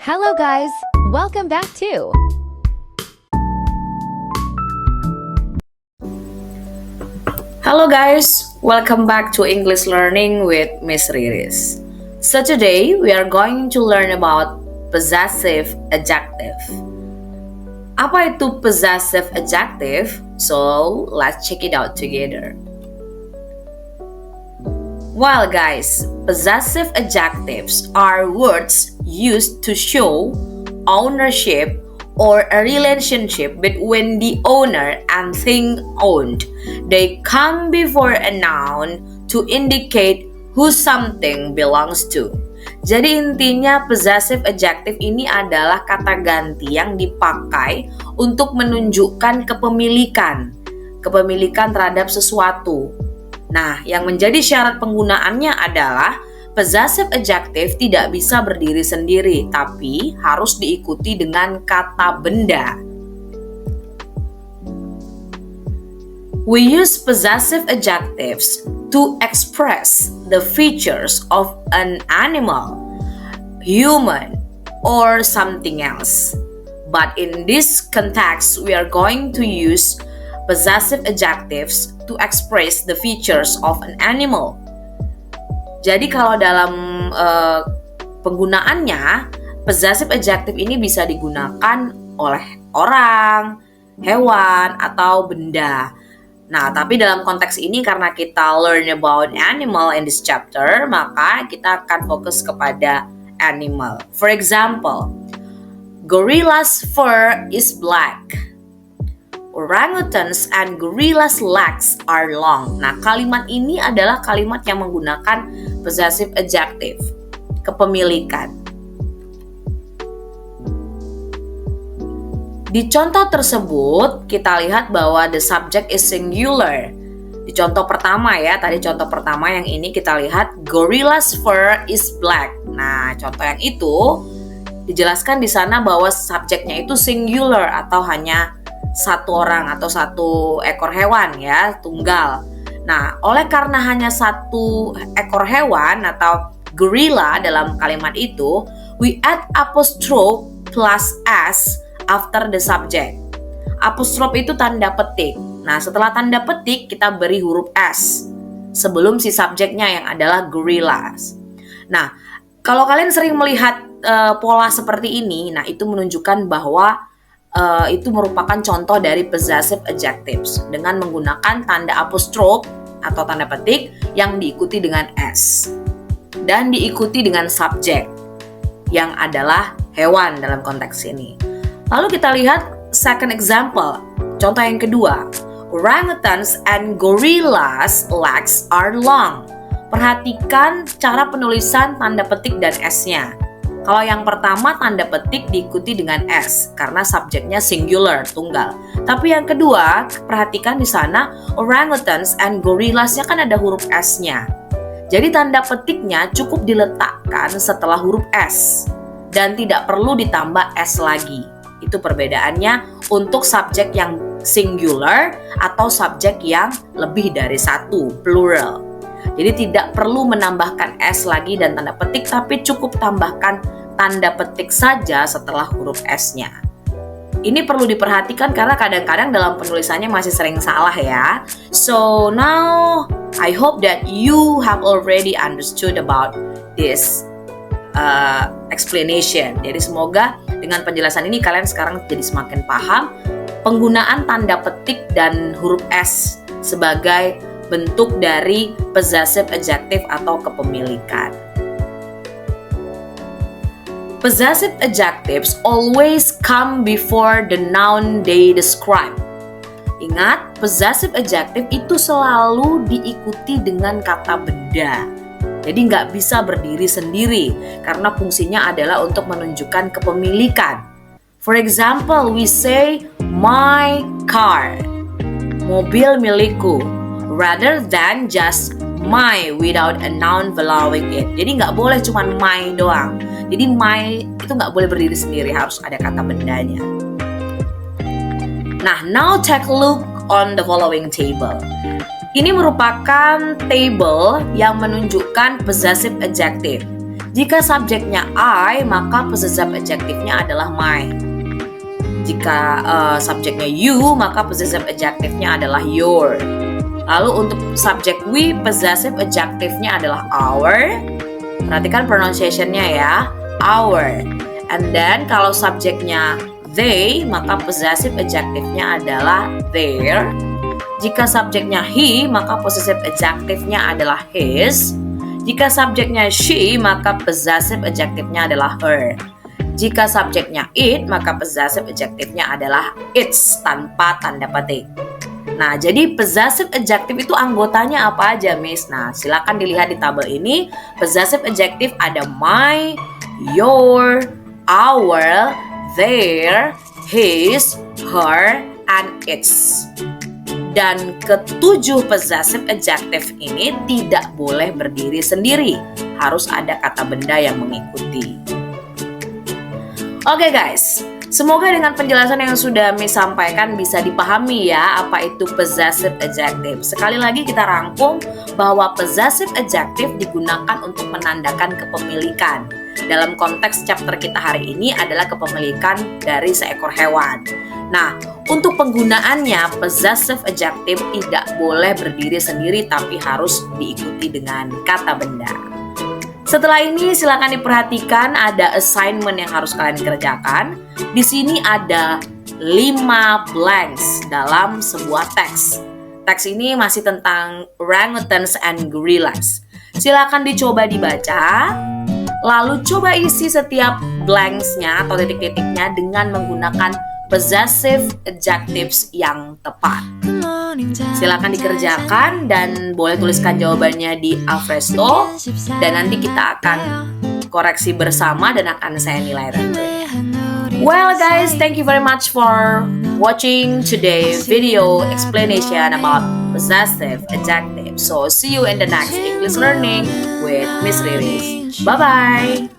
Hello guys, welcome back to Hello guys, welcome back to English Learning with Miss Riris. So today we are going to learn about possessive adjective. Apa itu possessive adjective? So let's check it out together. Well guys, possessive adjectives are words used to show ownership or a relationship between the owner and thing owned. They come before a noun to indicate who something belongs to. Jadi intinya possessive adjective ini adalah kata ganti yang dipakai untuk menunjukkan kepemilikan terhadap sesuatu. Nah, yang menjadi syarat penggunaannya adalah possessive adjective tidak bisa berdiri sendiri, tapi harus diikuti dengan kata benda. We use possessive adjectives to express the features of an animal, human, or something else. But in this context, we are going to use possessive adjectives to express the features of an animal. Jadi kalau dalam penggunaannya, possessive adjective ini bisa digunakan oleh orang, hewan, atau benda. Nah, tapi dalam konteks ini karena kita learn about animal in this chapter, maka kita akan fokus kepada animal. For example, gorilla's fur is black. Orangutans and gorillas' legs are long. Nah, kalimat ini adalah kalimat yang menggunakan possessive adjective, kepemilikan. Di contoh tersebut, kita lihat bahwa the subject is singular. Di contoh pertama ya, tadi contoh pertama yang ini kita lihat gorilla's fur is black. Nah, contoh yang itu dijelaskan di sana bahwa subjeknya itu singular atau hanya satu orang atau satu ekor hewan ya, tunggal. Nah, oleh karena hanya satu ekor hewan atau gorilla dalam kalimat itu, we add apostrophe plus s after the subject. Apostrophe itu tanda petik. Nah, setelah tanda petik kita beri huruf s sebelum si subjeknya yang adalah gorillas. Nah, kalau kalian sering melihat pola seperti ini, nah itu menunjukkan bahwa itu merupakan contoh dari possessive adjectives dengan menggunakan tanda apostrophe atau tanda petik yang diikuti dengan s dan diikuti dengan subjek yang adalah hewan dalam konteks ini. Lalu kita lihat second example, contoh yang kedua. Orangutans and gorillas' legs are long. Perhatikan cara penulisan tanda petik dan s-nya. Kalau yang pertama tanda petik diikuti dengan s karena subjeknya singular, tunggal. Tapi yang kedua, perhatikan di sana orangutans and gorillas-nya kan ada huruf s-nya. Jadi tanda petiknya cukup diletakkan setelah huruf s dan tidak perlu ditambah s lagi. Itu perbedaannya untuk subjek yang singular atau subjek yang lebih dari satu, plural. Jadi tidak perlu menambahkan s lagi dan tanda petik, tapi cukup tambahkan tanda petik saja setelah huruf s-nya. Ini perlu diperhatikan karena kadang-kadang dalam penulisannya masih sering salah ya. So now I hope that you have already understood about this explanation. Jadi semoga dengan penjelasan ini kalian sekarang jadi semakin paham penggunaan tanda petik dan huruf s sebagai bentuk dari possessive adjective atau kepemilikan. Possessive adjectives always come before the noun they describe. Ingat, possessive adjective itu selalu diikuti dengan kata benda. Jadi nggak bisa berdiri sendiri karena fungsinya adalah untuk menunjukkan kepemilikan. For example, we say my car, mobil milikku, rather than just my without a noun following it. Jadi nggak boleh cuma my doang. Jadi my itu nggak boleh berdiri sendiri, harus ada kata bendanya. Nah, now take a look on the following table. Ini merupakan table yang menunjukkan possessive adjective. Jika subjeknya I, maka possessive adjektifnya adalah my. Jika subjeknya you, maka possessive adjektifnya adalah your. Lalu untuk subjek we, possessive adjektifnya adalah our. Perhatikan pronunciation-nya ya, our. And then kalau subjeknya they, maka possessive adjektifnya adalah their. Jika subjeknya he, maka possessive adjektifnya adalah his. Jika subjeknya she, maka possessive adjektifnya adalah her. Jika subjeknya it, maka possessive adjektifnya adalah its tanpa tanda petik. Nah, jadi possessive adjective itu anggotanya apa aja, Miss? Nah, silakan dilihat di tabel ini. Possessive adjective ada my, your, our, their, his, her, and its. Dan ketujuh possessive adjective ini tidak boleh berdiri sendiri. Harus ada kata benda yang mengikuti. Oke guys, semoga dengan penjelasan yang sudah Miss sampaikan bisa dipahami ya apa itu possessive adjective. Sekali lagi kita rangkum bahwa possessive adjective digunakan untuk menandakan kepemilikan. Dalam konteks chapter kita hari ini adalah kepemilikan dari seekor hewan. Nah, untuk penggunaannya possessive adjective tidak boleh berdiri sendiri tapi harus diikuti dengan kata benda. Setelah ini silakan diperhatikan ada assignment yang harus kalian kerjakan. Di sini ada 5 blanks dalam sebuah teks. Teks ini masih tentang orangutans and gorillas. Silakan dicoba dibaca. Lalu coba isi setiap blanks-nya atau titik-titiknya dengan menggunakan possessive adjectives yang tepat. Silakan dikerjakan dan boleh tuliskan jawabannya di Alfresto dan nanti kita akan koreksi bersama dan akan saya nilai ranking. Well guys, thank you very much for watching today's video explanation about possessive adjectives. So see you in the next English learning with Miss Riris. Bye bye.